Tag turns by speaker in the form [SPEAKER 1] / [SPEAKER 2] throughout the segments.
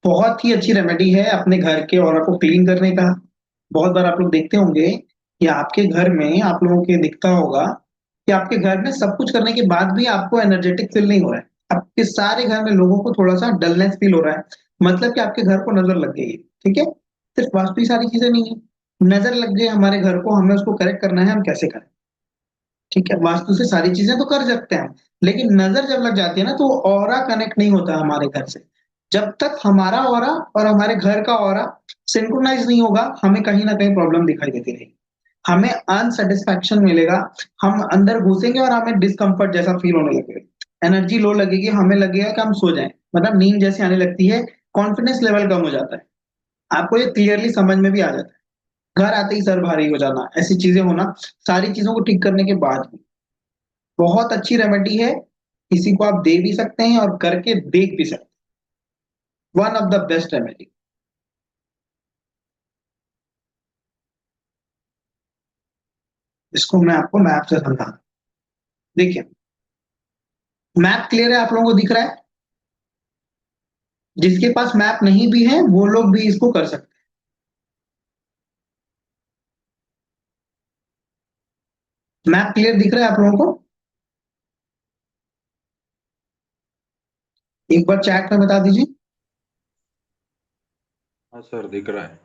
[SPEAKER 1] बहुत ही अच्छी रेमेडी है अपने घर के ऑरा को क्लीन करने का। बहुत बार आप लोग देखते होंगे कि आपके घर में आप लोगों के दिखता होगा कि आपके घर में सब कुछ करने के बाद भी आपको एनर्जेटिक फील नहीं हो रहा है। आपके सारे घर में लोगों को थोड़ा सा डलनेस फील हो रहा है, मतलब कि आपके घर को नजर लग गई है। ठीक है, सिर्फ वास्तु ही सारी चीजें नहीं है, नजर लग गई हमारे घर को, हमें उसको करेक्ट करना है, हम कैसे करें? ठीक है, वास्तु से सारी चीजें तो कर सकते हैं, लेकिन नजर जब लग जाती है ना तो ऑरा कनेक्ट नहीं होता हमारे घर से। जब तक हमारा ऑरा और हमारे घर का ऑरा सिंक्रोनाइज नहीं होगा, हमें कहीं ना कहीं प्रॉब्लम दिखाई देती रहेगी, हमें अनसेटिस्फैक्शन मिलेगा। हम अंदर घुसेंगे और हमें डिस्कम्फर्ट जैसा फील होने लगेगा, एनर्जी लो लगेगी, हमें लगेगा कि हम सो जाएं, मतलब नींद जैसी आने लगती है, कॉन्फिडेंस लेवल कम हो जाता है। आपको ये क्लियरली समझ में भी आ जाता है, घर आते ही सर भारी हो जाना, ऐसी चीजें होना, सारी चीजों को ठीक करने के बाद भी बहुत अच्छी रेमेडी है। किसी को आप दे भी सकते हैं और करके देख भी सकते हैं, one of the best remedy. इसको मैं आपको मैप से समझा, देखिए मैप क्लियर है, आप लोगों को दिख रहा है? जिसके पास मैप नहीं भी है वो लोग भी इसको कर सकते हैं। मैप क्लियर दिख रहा है आप लोगों को? एक बार चैट में बता दीजिए।
[SPEAKER 2] हाँ सर, दिख रहा है।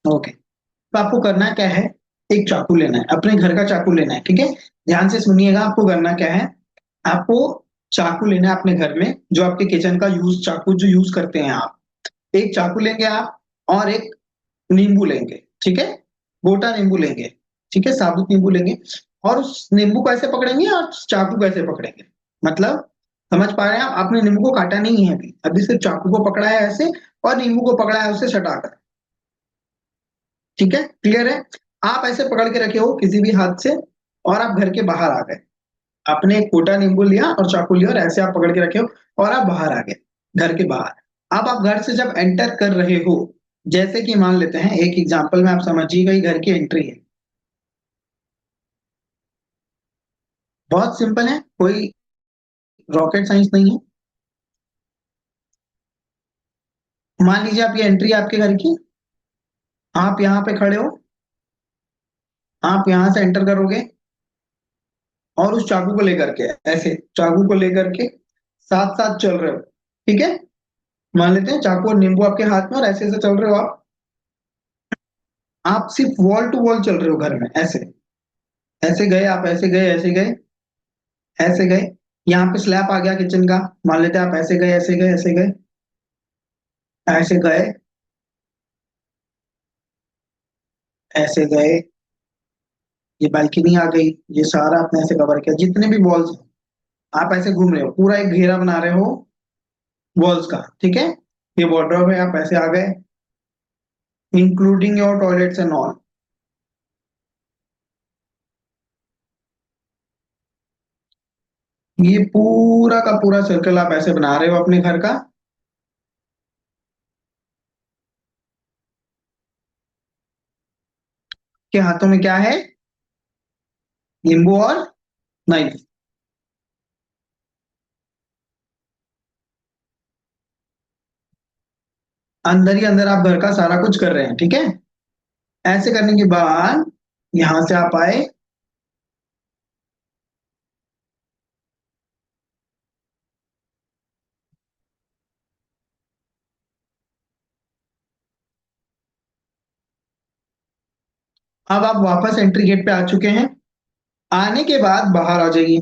[SPEAKER 1] ओके, तो आपको करना क्या है, एक चाकू लेना है, अपने घर का चाकू लेना है। ठीक है, ध्यान से सुनिएगा, आपको करना क्या है, आपको चाकू लेना है अपने घर में, जो आपके किचन का यूज चाकू जो यूज करते हैं आप, एक चाकू लेंगे आप, और एक नींबू लेंगे। ठीक है, गोटा नींबू लेंगे, ठीक है, साबुत नींबू लेंगे, और उस नींबू को ऐसे पकड़ेंगे और चाकू को ऐसे पकड़ेंगे, मतलब समझ पा रहे हैं आप? आपने नींबू को काटा नहीं है अभी, अभी सिर्फ चाकू को पकड़ा है ऐसे, और नींबू को पकड़ा है उससे सटाकर। ठीक है, क्लियर है? आप ऐसे पकड़ के रखे हो किसी भी हाथ से, और आप घर के बाहर आ गए, आपने एक कोटा नींबू लिया और चाकू लिया और ऐसे आप पकड़ के रखे हो, और आप बाहर आ गए, घर के बाहर। अब आप घर से जब एंटर कर रहे हो, जैसे कि मान लेते हैं एक एग्जांपल में, आप समझिएगा, ये घर की एंट्री है, बहुत सिंपल है, कोई रॉकेट साइंस नहीं है। मान लीजिए आप, ये एंट्री है आपके घर की, आप यहाँ पे खड़े हो, आप यहाँ से एंटर करोगे, और उस चाकू को लेकर के, ऐसे चाकू को लेकर के साथ साथ चल रहे हो। ठीक है, मान लेते हैं चाकू और नींबू आपके हाथ में, और ऐसे ऐसे चल रहे हो आप सिर्फ वॉल टू वॉल चल रहे हो घर में, ऐसे ऐसे गए आप, ऐसे गए, ऐसे गए, ऐसे गए, यहाँ पे स्लैब आ गया किचन का, मान लेते हैं आप ऐसे गए, ऐसे गए, ऐसे गए, ऐसे गए, ऐसे गए, ये बालकनी आ गई, ये सारा आपने ऐसे कवर किया, जितने भी वॉल्स, आप ऐसे घूम रहे हो, पूरा एक घेरा बना रहे हो वॉल्स का। ठीक है, ये वार्डरोब है, आप ऐसे आ गए, including your toilets and all. ये पूरा का पूरा सर्कल आप ऐसे बना रहे हो अपने घर का। के हाथों में क्या है? नींबू और नाइफ। अंदर ही अंदर आप घर का सारा कुछ कर रहे हैं। ठीक है, ऐसे करने के बाद यहां से आप आए, अब आप वापस एंट्री गेट पे आ चुके हैं। आने के बाद बाहर आ जाइए,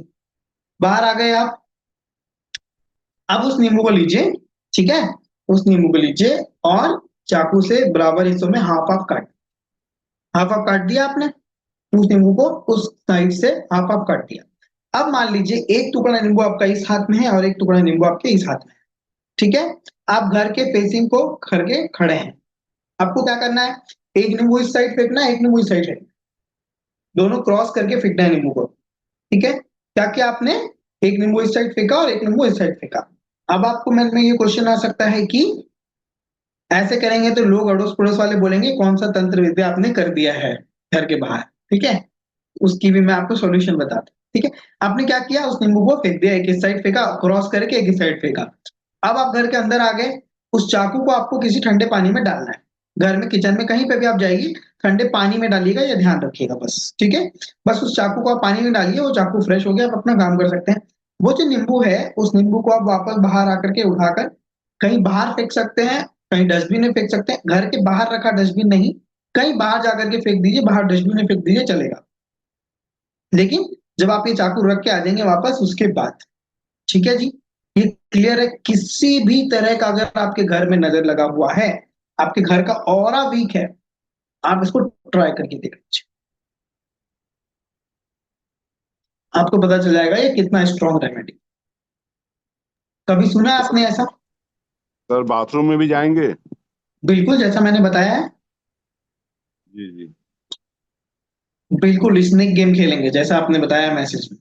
[SPEAKER 1] बाहर आ गए आप, अब उस नींबू को लीजिए। ठीक है, उस नींबू को लीजिए और चाकू से बराबर हिस्सों में हाफ हाफ काट दिया आपने, उस नींबू को उस साइड से हाफ हाफ काट दिया। अब मान लीजिए एक टुकड़ा नींबू आपका इस हाथ में है और एक टुकड़ा नींबू आपके इस हाथ में है। ठीक है, आप घर के फेसिंग को करके खड़े हैं। आपको क्या करना है, एक नींबू इस साइड फेंकना है, एक नींबू इस साइड फेंकना है, दोनों क्रॉस करके फेंकना है नींबू को। ठीक है, क्या किया आपने, एक नींबू इस साइड फेंका और एक नींबू इस साइड फेंका। अब आपको मन में ये क्वेश्चन आ सकता है कि ऐसे करेंगे तो लोग अड़ोस पड़ोस वाले बोलेंगे कौन सा तंत्र विद्या आपने कर दिया है घर के बाहर। ठीक है, उसकी भी मैं आपको सॉल्यूशन बताता हूँ। ठीक है, आपने क्या किया, उस नींबू को फेंक दिया, एक इस साइड फेंका क्रॉस करके, एक इस साइड फेंका। अब आप घर के अंदर आ गए, उस चाकू को आपको किसी ठंडे पानी में डालना है। घर में, किचन में, कहीं पे भी आप जाइए, ठंडे पानी में डालिएगा, ये ध्यान रखिएगा बस, ठीक है? बस उस चाकू को आप पानी में डालिए, वो चाकू फ्रेश हो गया, आप अपना काम कर सकते हैं। वो जो नींबू है, उस नींबू को आप वापस बाहर आकर के उठाकर कहीं बाहर फेंक सकते हैं, कहीं डस्टबिन में फेंक सकते हैं। घर के बाहर रखा डस्टबिन नहीं, कहीं बाहर जाकर के फेंक दीजिए, बाहर डस्टबिन में फेंक दीजिए, चलेगा। लेकिन जब आप ये चाकू रख के आ जाएंगे वापस, उसके बाद, ठीक है जी? ये क्लियर है? किसी भी तरह का अगर आपके घर में नजर लगा हुआ है, आपके घर का ऑरा वीक है, आप इसको ट्राई करके देख लीजिए, आपको पता चल जाएगा ये कितना स्ट्रॉन्ग रेमेडी। कभी सुना है आपने ऐसा?
[SPEAKER 2] सर बाथरूम में भी जाएंगे?
[SPEAKER 1] बिल्कुल, जैसा मैंने बताया है,
[SPEAKER 2] जी जी।
[SPEAKER 1] बिल्कुल स्नेक गेम खेलेंगे जैसा आपने बताया मैसेज में,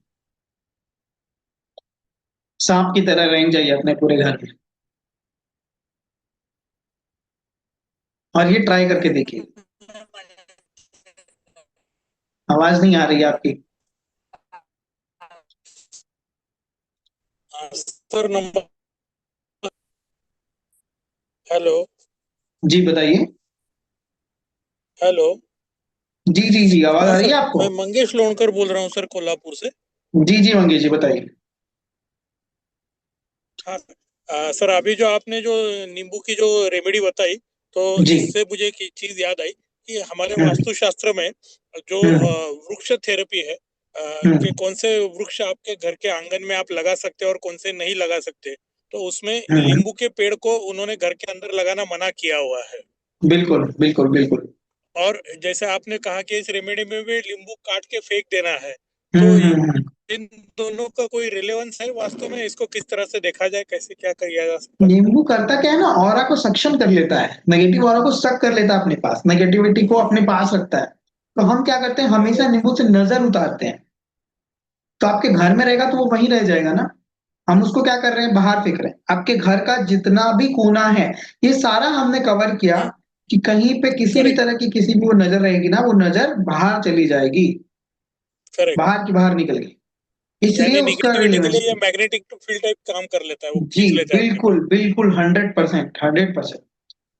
[SPEAKER 1] सांप की तरह रेंग जाइए अपने पूरे घर में, और ये ट्राई करके देखिए। आवाज नहीं आ रही है आपकी।
[SPEAKER 3] Sir number. हेलो।
[SPEAKER 1] जी बताइए।
[SPEAKER 3] हेलो।
[SPEAKER 1] जी जी जी, आवाज
[SPEAKER 3] हाँ
[SPEAKER 1] आ रही
[SPEAKER 3] सर,
[SPEAKER 1] है आपको?
[SPEAKER 3] मैं मंगेश लोणकर बोल रहा हूँ सर, कोल्हापुर से।
[SPEAKER 1] जी जी मंगेश जी, बताइए।
[SPEAKER 3] हाँ सर, अभी जो आपने जो नींबू की जो रेमेडी बताई, तो
[SPEAKER 1] जी।
[SPEAKER 3] इससे मुझे एक चीज याद आई कि हमारे
[SPEAKER 1] हम्म
[SPEAKER 3] वास्तुशास्त्र में जो
[SPEAKER 1] हम्म
[SPEAKER 3] वृक्ष थेरेपी है, कि
[SPEAKER 1] हम्म
[SPEAKER 3] कौन से वृक्ष आपके घर के आंगन में आप लगा सकते हैं और कौन से नहीं लगा सकते, तो उसमें
[SPEAKER 1] हम्म,
[SPEAKER 3] नींबू के पेड़ को उन्होंने घर के अंदर लगाना मना किया हुआ है।
[SPEAKER 1] बिल्कुल बिल्कुल बिल्कुल।
[SPEAKER 3] और जैसे आपने कहा कि इस रेमेडी में भी नींबू काट के फेंक देना है, तो
[SPEAKER 1] हम्म।
[SPEAKER 3] इन दोनों का कोई रिलेवेंस है वास्तव में? इसको किस तरह से देखा जाए, कैसे क्या किया जा सकता है?
[SPEAKER 1] नींबू करता क्या है ना, ऑरा को सक्षम कर लेता है, नेगेटिव ऑरा को सक कर लेता है अपने पास, नेगेटिविटी को अपने पास रखता है। तो हम क्या करते हैं, हमेशा नींबू से नजर उतारते हैं। तो आपके घर में रहेगा तो वो वहीं रह जाएगा ना। हम उसको क्या कर रहे हैं, बाहर फेंक रहे हैं। आपके घर का जितना भी कोना है, ये सारा हमने कवर किया कि कहीं पे किसी भी
[SPEAKER 3] करेक्ट।
[SPEAKER 1] तरह की किसी भी वो नजर रहेगी ना, वो नजर बाहर चली जाएगी,
[SPEAKER 3] करेक्ट।
[SPEAKER 1] बाहर की बाहर निकल गई, इसलिए
[SPEAKER 3] यानी
[SPEAKER 1] उसका
[SPEAKER 3] निगेटिविटी के
[SPEAKER 1] रिलेवेंस।
[SPEAKER 3] लिए ये मैग्नेटिक फील्ड टाइप काम कर लेता है, वो
[SPEAKER 1] जी
[SPEAKER 3] खींच लेता है अपनी
[SPEAKER 1] बिल्कुल
[SPEAKER 3] तरफ।
[SPEAKER 1] बिल्कुल, 100%, 100%।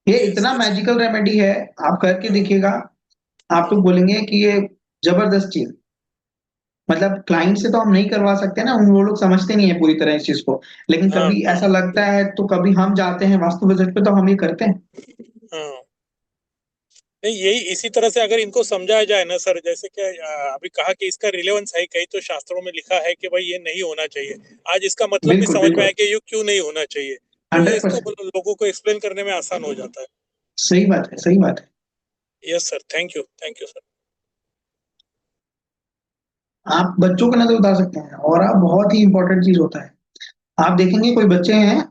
[SPEAKER 1] ये
[SPEAKER 3] यस
[SPEAKER 1] इतना
[SPEAKER 3] यस।
[SPEAKER 1] मैजिकल रेमेडी है, आप करके देखिएगा। आप लोग बोलेंगे कि ये जबरदस्त चीज, मतलब क्लाइंट से तो हम नहीं करवा सकते ना, वो लोग समझते नहीं है पूरी तरह इस चीज को। लेकिन
[SPEAKER 3] हाँ
[SPEAKER 1] कभी
[SPEAKER 3] हाँ
[SPEAKER 1] ऐसा लगता है तो कभी हम जाते हैं वास्तु विजिट पे, तो हम ये करते हैं।
[SPEAKER 3] हाँ। नहीं, यही इसी तरह से अगर इनको समझाया जाए ना सर, जैसे कि अभी कहा कि इसका रिलेवेंस है, कई तो शास्त्रों में लिखा है कि भाई ये नहीं होना चाहिए, आज इसका मतलब भी
[SPEAKER 1] बिल्कुल
[SPEAKER 3] समझ में आया
[SPEAKER 1] बिल्कुल,
[SPEAKER 3] कि ये क्यों नहीं होना चाहिए, तो ये
[SPEAKER 1] 100%।
[SPEAKER 3] इसको लोगों को एक्सप्लेन करने में आसान हो जाता है।
[SPEAKER 1] सही बात है, सही बात है।
[SPEAKER 3] Yes sir, thank you sir.
[SPEAKER 1] आप बच्चों को नजर उतार सकते हैं, और आप बहुत ही इंपॉर्टेंट चीज होता है। आप देखेंगे कोई बच्चे हैं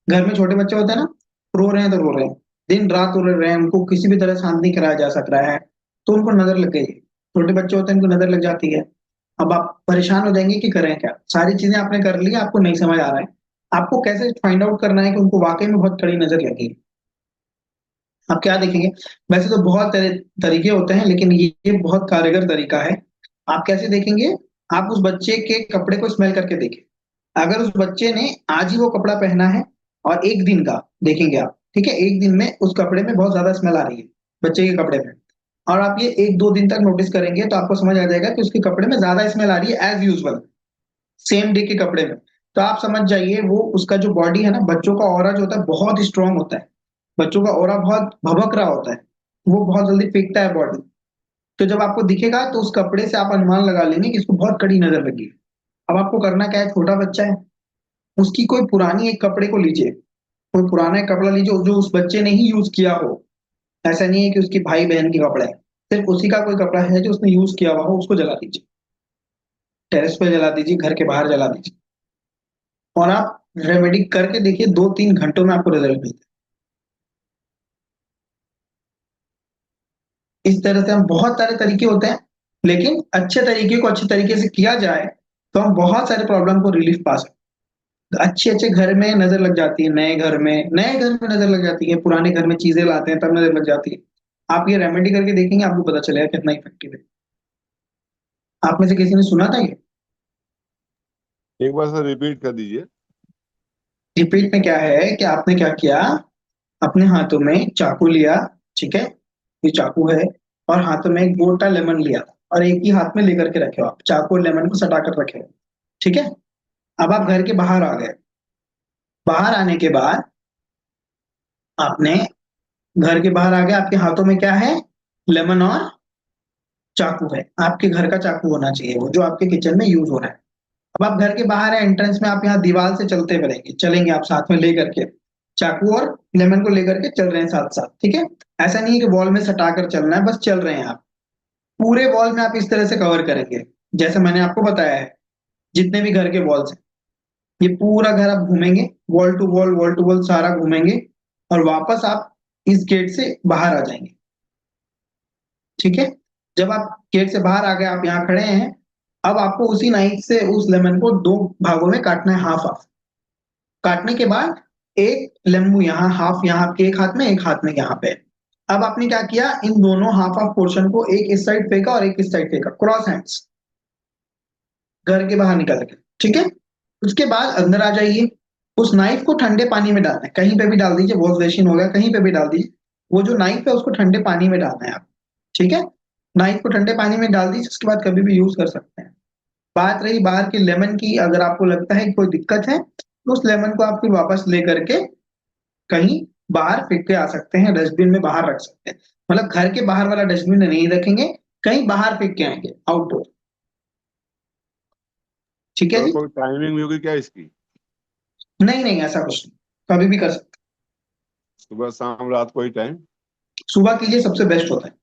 [SPEAKER 1] घर में छोटे बच्चे होते हैं ना, रो रहे हैं तो रो रहे हैं, दिन रात रो रहे हैं, उनको किसी भी तरह शांत नहीं कराया जा सक रहा है, तो उनको नजर लग गई। छोटे बच्चे होते हैं, उनको नजर लग जाती है। अब आप परेशान हो जाएंगे कि करें क्या, सारी चीजें आपने कर ली, आपको नहीं समझ आ रहा है, आपको कैसे फाइंड आउट करना है कि उनको वाकई में बहुत कड़ी नजर लगी। आप क्या देखेंगे, वैसे तो बहुत तरीके होते हैं, लेकिन ये बहुत कारगर तरीका है। आप कैसे देखेंगे, आप उस बच्चे के कपड़े को स्मेल करके देखें। अगर उस बच्चे ने आज ही वो कपड़ा पहना है, और एक दिन का देखेंगे आप, ठीक है, एक दिन में उस कपड़े में बहुत ज्यादा स्मेल आ रही है, बच्चे के कपड़े में, और आप ये 1-2 दिन तक नोटिस करेंगे, तो आपको समझ आ जाएगा कि उसके कपड़े में ज्यादा स्मेल आ रही है एज यूजुअल, सेम डे के कपड़े में। तो आप समझ जाइए, वो उसका जो बॉडी है ना, बच्चों का ऑरा जो होता है बहुत स्ट्रांग होता है, बच्चों का ऑरा बहुत भभक रहा होता है, वो बहुत जल्दी फेंकता है बॉडी। तो जब आपको दिखेगा तो उस कपड़े से आप अनुमान लगा लेंगे कि इसको बहुत कड़ी नजर लगी है। अब आपको करना क्या है, छोटा बच्चा है, उसकी कोई पुरानी एक कपड़े को लीजिए, कोई पुराना एक कपड़ा लीजिए जो उस बच्चे ने ही यूज किया हो। ऐसा नहीं है कि उसकी भाई बहन के कपड़े हैं, सिर्फ उसी का कोई कपड़ा है जो उसने यूज किया हुआ हो, उसको जला दीजिए, टेरेस पे जला दीजिए, घर के बाहर जला दीजिए, और आप रेमेडी करके देखिए, 2-3 घंटों में आपको रिजल्ट मिलता है। इस तरह से हम बहुत सारे तरीके होते हैं, लेकिन अच्छे तरीके को अच्छे तरीके से किया जाए तो हम बहुत सारे प्रॉब्लम को रिलीफ पा सकते हैं। अच्छे अच्छे घर में नजर लग जाती है, नए घर में नजर लग जाती है, पुराने घर में चीजें लाते हैं तब नजर लग जाती है। आप ये रेमेडी करके देखेंगे, आपको पता चलेगा कितना इफेक्टिव है। आप में से किसी ने सुना था ये?
[SPEAKER 2] एक बार सर रिपीट कर दीजिए।
[SPEAKER 1] रिपीट में क्या है कि आपने क्या किया, अपने हाथों में चाकू लिया, ठीक है, ये चाकू है, और हाथों में एक गोटा लेमन लिया और एक ही हाथ में लेकर के रखे हो आप, चाकू और लेमन को सटा कर रखे हो, ठीक है। अब आप घर के बाहर आ गए। बाहर आने के बाद आपने, घर के बाहर आ गए, आपके हाथों में क्या है, लेमन और चाकू है, आपके घर का चाकू होना चाहिए वो, जो आपके किचन में यूज हो रहा है। अब आप घर के बाहर है, एंट्रेंस में, आप यहाँ दीवार से चलते बढ़ेंगे, चलेंगे आप साथ में लेकर के, चाकू और लेमन को लेकर के चल रहे हैं साथ साथ, ठीक है। ऐसा नहीं है कि वॉल में सटा कर चलना है, बस चल रहे हैं आप। पूरे वॉल में आप इस तरह से कवर करेंगे, जैसे मैंने आपको बताया है, जितने भी घर के वॉल्स हैं, ये पूरा घर आप घूमेंगे, वॉल टू वॉल सारा घूमेंगे, और वापस आप इस गेट से बाहर आ जाएंगे, ठीक है। जब आप गेट से बाहर आ गए, आप यहाँ खड़े हैं, अब आपको उसी नाइफ से उस लेमन को दो भागों में काटना है, हाफ हाफ। काटने के बाद एक लेम्बू यहाँ, हाफ यहाँ आपके एक हाथ में, एक हाथ में यहाँ पे। अब आपने क्या किया, इन दोनों हाफ हाफ पोर्शन को एक इस साइड फेंका और एक इस साइड फेंका, क्रॉस हैंड्स, घर के बाहर निकल के, ठीक है। उसके बाद अंदर आ जाइए, उस नाइफ को ठंडे पानी में डालना है, कहीं पे भी डाल दीजिए, वॉश बेसिन हो गया, कहीं पे भी डाल दीजिए। वो जो नाइफ है उसको ठंडे पानी में डालना है आप, ठीक है। नाइफ को ठंडे पानी में डाल दीजिए, उसके बाद कभी भी यूज कर सकते हैं। बात रही बाहर के लेमन की, अगर आपको लगता है कि कोई दिक्कत है, तो उस लेमन को आप फिर वापस ले करके कहीं बाहर फेंक के आ सकते हैं, डस्टबिन में बाहर रख सकते हैं। मतलब घर के बाहर वाला डस्टबिन में नहीं रखेंगे, कहीं बाहर फेंक के आएंगे, आउटडोर, ठीक है
[SPEAKER 2] सर
[SPEAKER 1] जी।
[SPEAKER 2] कोई टाइमिंग भी होगी क्या इसकी?
[SPEAKER 1] नहीं नहीं, ऐसा कुछ नहीं, कभी भी कर सकते
[SPEAKER 2] सुबह शाम रात कोई टाइम?
[SPEAKER 1] हैं। सुबह कीजिए, सबसे बेस्ट होता है।